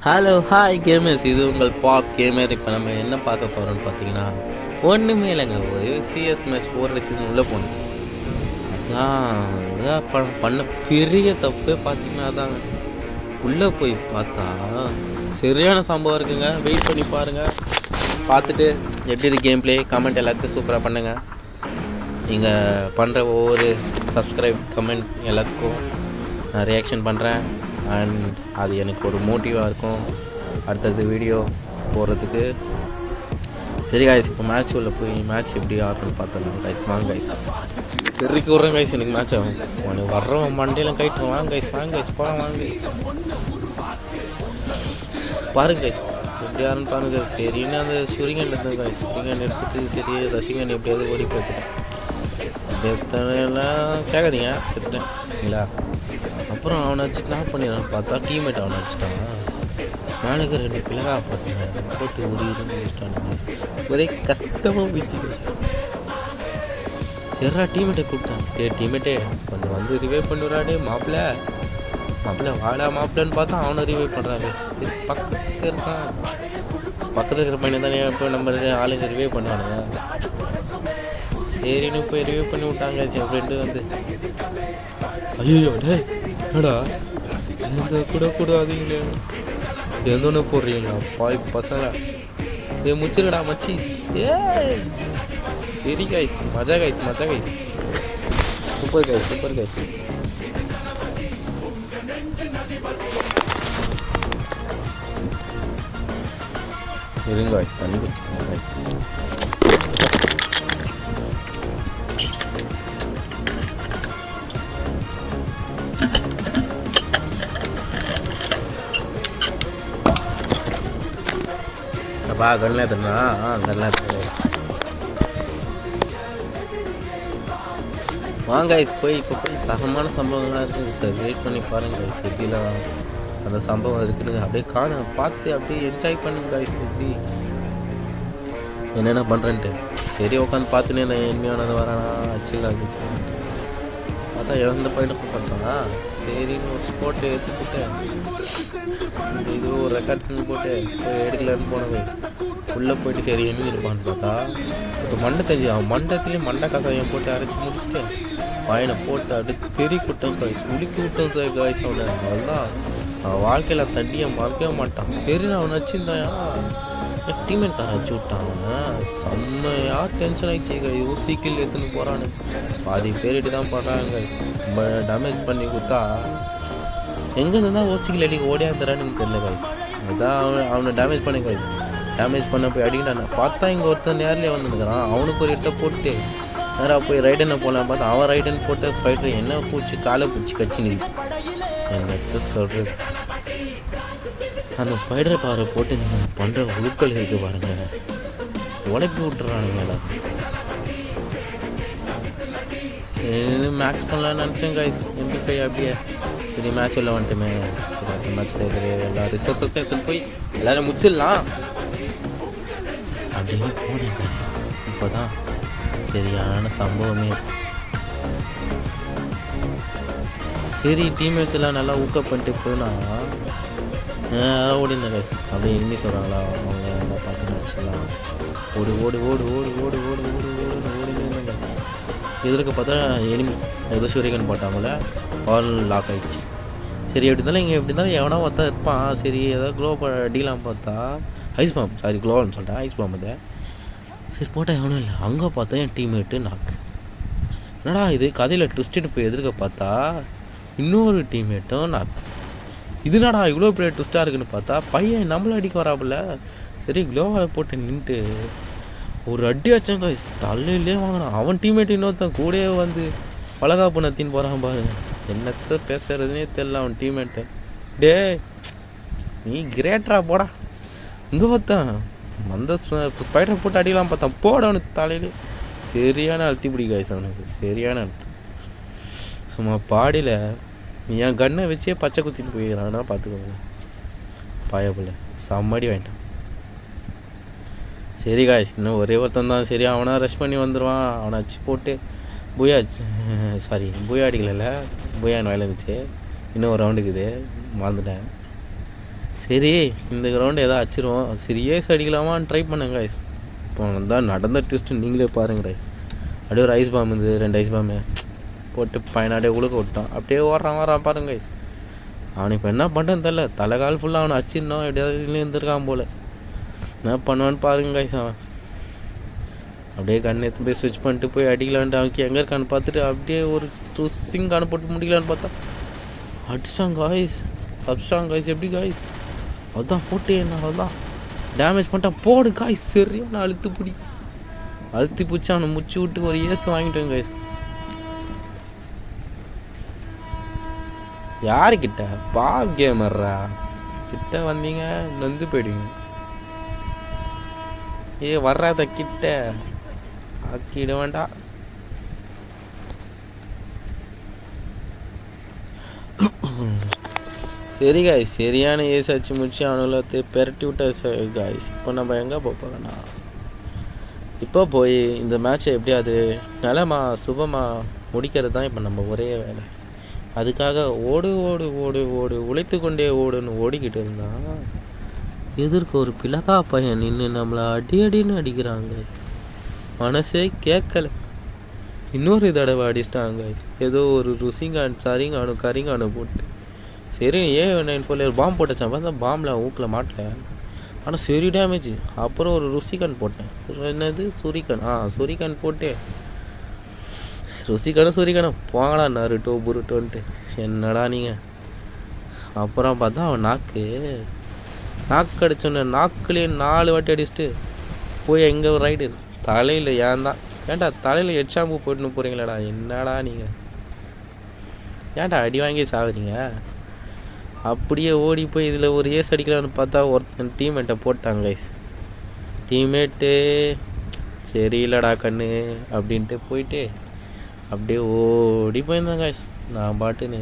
Hello hi gamers, இது உங்கள் pop gamer. இப்போ நம்ம என்ன பார்க்க போகிறோம்னு பார்த்தீங்கன்னா, ஒன்றுமே இல்லைங்க. ஒரு சிஎஸ் மேட்ச் போர் அடிச்சது உள்ளே போகணும். அதான் பண்ண பெரிய தப்பு பார்த்தீங்கன்னா அதாங்க. உள்ளே போய் பார்த்தா சரியான சம்பவம் இருக்குங்க. வெயிட் பண்ணி பாருங்கள். பார்த்துட்டு எப்படி இருக்கு கேம் ப்ளே, கமெண்ட் எல்லாத்துக்கும் சூப்பராக பண்ணுங்கள். நீங்கள் பண்ணுற ஒவ்வொரு சப்ஸ்கிரைப் கமெண்ட் எல்லாத்துக்கும் நான் ரியாக்ஷன் பண்ணுறேன். அண்ட் அது எனக்கு ஒரு மோட்டிவாக இருக்கும் அடுத்தது வீடியோ போடுறதுக்கு. சரி காய்ஸ், இப்போ மேட்ச் உள்ள போய் மேட்ச் எப்படி ஆடுறோன்னு பார்த்துடலாம் காய்ஸ். வாங்க காய்ஸ், தெருக்கு விட்றேன் காய்ஸ். எனக்கு மேட்ச் ஆகும், உனக்கு வர்றவன் மண்டையெல்லாம் கைட்டு வாங்க காய்ஸ். வாங்க காய்ஸ், போகலாம் வாங்க பாருங்க காய்ஸ், எப்படி ஆறுன்னு பாருங்க. சரின்னு அந்த சுரிங்கன் எடுத்தேன் காய்ஸ். சுரிங்கன் எடுத்துட்டு சரி ரசிகன் எப்படியாவது ஓடி போய்த்துட்டேன். எத்தனைலாம் கேட்காதீங்க, எடுத்துட்டேன் இல்லைங்களா. அப்புறம் அவனை வச்சுட்டு நான் பண்ணிடுறான்னு பார்த்தா டீம்மேட் அவனை வச்சுட்டான். நாளைக்கு 2 பிள்ளைகா பசங்க போட்டு உரின்னு வச்சுட்டானுங்க. ஒரே கஷ்டமாக போயிடுச்சு. சரிடா டீம்மேட்டை கூப்பிட்டான். டீம்மேட்டே கொஞ்சம் வந்து ரிவைவ் பண்ணுறாடே மாப்பிள்ள வாடா மாப்பிள்ளன்னு பார்த்தா அவனை ரிவைவ் பண்ணுறாரு. பக்கத்தில் இருக்கான், பக்கத்தில் இருக்கிற பையனை தானே இப்போ நம்ம ஆளுங்க ரிவைவ் பண்ணுவானுங்க. சரின்னு போய் ரிவைவ் பண்ணி விட்டாங்க. என் ஃப்ரெண்டு வந்து ஐயோ டே என்னடா எந்த கூடாதீங்களே எந்தொன்னு போடுறீங்களா பாய் பசங்க முச்சிருடா மச்சி. சரி கைஸ், மஜா கைஸ் சூப்பர் கைஸ். இருங்க கைஸ், தண்ணி குடிச்சுக்கோங்க கைஸ். அப்பா கண்ணெலாம் தண்ணா கண்ணெலாம் வாங்க கைஸ். இப்போ போய் தகமான சம்பவங்கள்லாம் இருக்குங்க சார். வெயிட் பண்ணி பாருங்கள் கைஸ், எப்படிலாம் அந்த சம்பவம் இருக்குதுங்க. அப்படியே பார்த்து அப்படியே என்ஜாய் பண்ணுங்க கைஸ். எப்படி என்னென்ன பண்ணுறேன்ட்டு சரி உட்காந்து பார்த்துனே நான் என்மையானது வரானா அச்சில் ஆகிடுச்சு. பார்த்தா எந்த பையனுக்கும் பண்ணுறானா. சரின்னு ஒரு ஸ்போர்ட்டை எடுத்துக்கிட்டேன். இது ஒரு ரெக்கார்ட் பண்ணி போட்டு போய் எடுக்கலான்னு போனது. உள்ளே போயிட்டு சரி என்ன இருப்பான்னு பார்த்தா இப்போ மண்டை தெரிஞ்சு அவன் மண்டத்துலேயும் மண்டை கசாயம் போட்டு அரைச்சி முடிச்சுட்டு பையனை போட்டு அப்படியே தெரி விட்டோம் காய்ஸ். உலுக்கி விட்டோம் சார் காய்ஸ். அவனை அதுதான் அவன் வாழ்க்கையில் தண்ணியை மறக்கவே மாட்டான். சரி அவனை வச்சுருந்தான் டீம்மேட்காரன் வச்சு விட்டான். அவனை செம்மையாக டென்ஷன் ஆகிடுச்சு. சீக்கிரம் எடுத்துன்னு போகிறான்னு பாதி பேரிட்டு தான் போடுறாங்க. ரொம்ப டேமேஜ் பண்ணி கொடுத்தா எங்கேருந்து தான் ஓசிக்கல் அடிக்க ஓடியாந்துறான்னு தெரியல காய்ஸ். அதுதான் அவனை டேமேஜ் பண்ணி காய்ஸ். டேமேஜ் பண்ண போய் அடிக்கிட்டான். பார்த்தா இங்கே ஒருத்தன் நேரில் வந்துருக்கிறான். அவனுக்கு ஒரு எட்டை போட்டு நேராக போய் ரைடனை போகலாம் பார்த்தா அவன் ரைடன் போட்ட ஸ்பைடர் என்ன பூச்சி காலை பூச்சி கச்சினு என்னத்த சொல்கிறது. அந்த ஸ்பைடர் பாறை போட்டு பண்ணுற உழுக்கள் இருக்குது பாருங்க, உழைப்பி விட்டுறானுங்க எல்லாம். மேட்ச் பண்ணலான்னு நினச்சேன் கைஸ். 25 அப்படியே சரி மேட்ச் உள்ள வந்துட்டுமே. சரி அந்த மேட்ச்சில் இருக்கிற எல்லா ரிசோர்ஸஸும் எடுத்துன்னு போய் எல்லோரும் முடிச்சிடலாம் அப்படின்னு போனேன் கைஸ். இப்போ தான் சரியான சம்பவமே. சரி டீம்மேட்ஸ் எல்லாம் நல்லா ஊக்கப் பண்ணிட்டு போனால் ஓடிருந்தேன் கைஸ். அப்படியே எண்ணி சொல்கிறாங்களா அவங்க எல்லாம் பார்த்து மேட்ச்லாம் ஓடு ஓடிருந்தேன் கைஸ். எதிர்க்க பார்த்தா எனிமி ஏதோ சூரியகன் போட்டாங்களே பால் லாக் ஆகிடுச்சு. சரி எப்படி இருந்தாலும் இங்கே எப்படி இருந்தாலும் எவனா ஒருத்தா இருப்பான். சரி ஏதாவது க்ளோ அடிக்கலாம் பார்த்தா ஐஸ் பாம், சாரி க்ளோன்னு சொல்லிட்டேன், ஐஸ் பாம் அது. சரி போட்டால் எவனும் இல்லை. அங்கே பார்த்தா என் டீம்மேட்டு நாக்கு. என்னடா இது கதையில் ட்விஸ்ட்டுன்னு போய் எதிர்க்க பார்த்தா இன்னொரு டீம்மேட்டும் நாக்கு. இதுனாடா இவ்வளோ பெரிய ட்விஸ்ட்டாக இருக்குன்னு பார்த்தா பையன் நம்மளை அடிக்க வராப்புல. சரி க்ளோவால் போட்டு நின்றுட்டு ஒரு அடி வச்சாங்க கைஸ். தலையிலே வாங்கினான். அவன் டீம்மேட் இன்னொருத்தன் கூடயே வந்து பலகாப்பு நத்தின்னு போகிறான் பாருங்க. என்னத்த பேசுறதுனே தெரியல அவன் டீம்மேட்டு. டே நீ கிரேட்டரா போடா. இங்கே ஒருத்தன் அந்த ஸ்பைடர் போட்டு அடிக்கலாம் பார்த்தான். போட அவனுக்கு தலையிலே சரியான அழுத்தி பிடி கைஸ். அவனுக்கு சரியான அழுத்து. சும்மா பாடியில் என் கண்ணை வச்சே பச்சை குத்திட்டு போயிடறான்னா பார்த்துக்கோங்க. பாயப்பில்ல செம்மடி வாங்கிட்டான். சரி காய்ஸ், இன்னும் ஒரே ஒருத்தன் தான். சரி அவனா ரஷ் பண்ணி வந்துடுவான். அவனை வச்சு போட்டு பூயா அடிக்கல பூயான்னு வேலை இருந்துச்சு. இன்னும் ஒரு ரவுண்டுக்குது மறந்துட்டேன். சரி இந்த கிரவுண்டு எதாவது அடிச்சிருவோம், சீரியஸ் அடிக்கலாமான்னு ட்ரை பண்ணேன் கைஸ். இப்போ தான் நடந்த ட்விஸ்ட்டு நீங்களே பாருங்க கைஸ். அப்படியே ஒரு ஐஸ் பாம்பு இருந்தது, 2 ஐஸ் பாம்பு போட்டு பையனாடியே உழுக்க விட்டான். அப்படியே ஓடுறான் பாருங்க கைஸ். அவனுக்கு இப்போ என்ன பண்ணுறேன்னு தெரில, தலைகால் ஃபுல்லாக அவனை அடிச்சிருந்தோம், எப்படியாவது இதுலேயும் இருந்திருக்கான் போல். என்ன பண்ணுவான்னு பாருங்க கைஸ். அவன் அப்படியே கண்ணு எடுத்து போய் ஸ்விட்ச் பண்ணிட்டு போய் அடிக்கலான்ட்டு அவனுக்கு எங்கே இருக்கான்னு பார்த்துட்டு அப்படியே ஒரு ட்விஸ்ஸிங் காண போட்டு முடிக்கலான்னு பார்த்தா அடிச்சிட்டான் காய்ஸ். எப்படி காய்ஸ்? அதுதான் போட்டு என்ன அதுதான் டேமேஜ் பண்ணிட்டான். போடு காய்ஸ், சரியான அழுத்தி பிடிச்சி அவனை முச்சு விட்டு ஒரு ஏசு வாங்கிட்டேன் காய்ஸ். யாருக்கிட்ட பாப் கேமர்ரா கிட்ட வந்தீங்க நொந்து போயிடுவீங்க. வர்றாத கிட்ட ஆக்கிட வேண்டாம். சரி காய்ஸ், சரியான ஏசு அச்சு முடிச்சு அவனுங்களை பெரட்டி விட்ட காய்ஸ். இப்போ நம்ம எங்கே போகலாம்னா, இப்போ போய் இந்த மேட்சை எப்படியாவது நிலமா சுபமாக முடிக்கிறது தான் இப்போ நம்ம ஒரே வேலை. அதுக்காக ஓடு உழைத்து கொண்டே ஓடுன்னு ஓடிக்கிட்டு இருந்தான். எதிர்க்க ஒரு பிளகா பையன் நின்று நம்மளை அடின்னு அடிக்கிறாங்க. மனசே கேட்கல. இன்னொரு தடவை அடிச்சிட்டாங்க. ஏதோ ஒரு சரிங்கானு கரிங்கானு போட்டு சரி 9 பாம்பு போட்டுச்சான். பார்த்தா பாம்பில் ஊக்கில் மாட்டல, ஆனால் சரி டேமேஜ். அப்புறம் ஒரு ருசிகன் போட்டேன். என்னது சுரிகன் போட்டு சூரிகனும் போங்கடா புருட்டோன்ட்டு என்னடா நீங்கள். அப்புறம் பார்த்தா அவன் நாக்கு அடிச்சோன்னு நாக்குலேயே 4 வாட்டி அடிச்சுட்டு போய் எங்கே ரைடு தலையில் ஏன்டா தலையில் எச்சாம்பு போட்டுன்னு போகிறீங்களாடா, என்னடா நீங்கள் ஏன்டா அடி வாங்கி சாகுறீங்க. அப்படியே ஓடி போய் இதில் ஒரு ஏஸ் அடிக்கலான்னு பார்த்தா ஒருத்தன் டீம்மேட்டை போட்டாங்க கைஸ். டீம்மேட்டு சரியில்லடா கண்ணு அப்படின்ட்டு போயிட்டு அப்படியே ஓடி போயிருந்தேன் கைஸ். நான் பாட்டுன்னு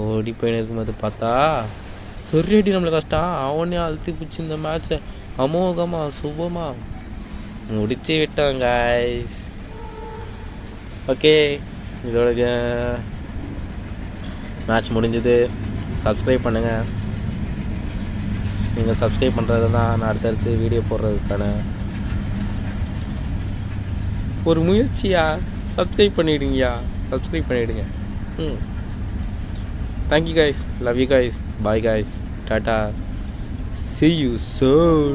ஓடி போயின்னு இருக்கும்போது பார்த்தா சொரியடி நம்மளுக்கு கஷ்டம். அவனே அழுத்தி பிடிச்சி இந்த மேட்சை அமோகமாக சுபமாக முடிச்சு விட்டாங்க கைஸ். ஓகே, இதோட மேட்ச் முடிஞ்சது. சப்ஸ்கிரைப் பண்ணுங்கள். நீங்கள் சப்ஸ்கிரைப் பண்ணுறது தான் நான் அடுத்தடுத்து வீடியோ போடுறதுக்கான ஒரு முயற்சியா. சப்ஸ்கிரைப் பண்ணிவிடுங்க. Thank you guys, love you guys, bye guys, tata, see you soon.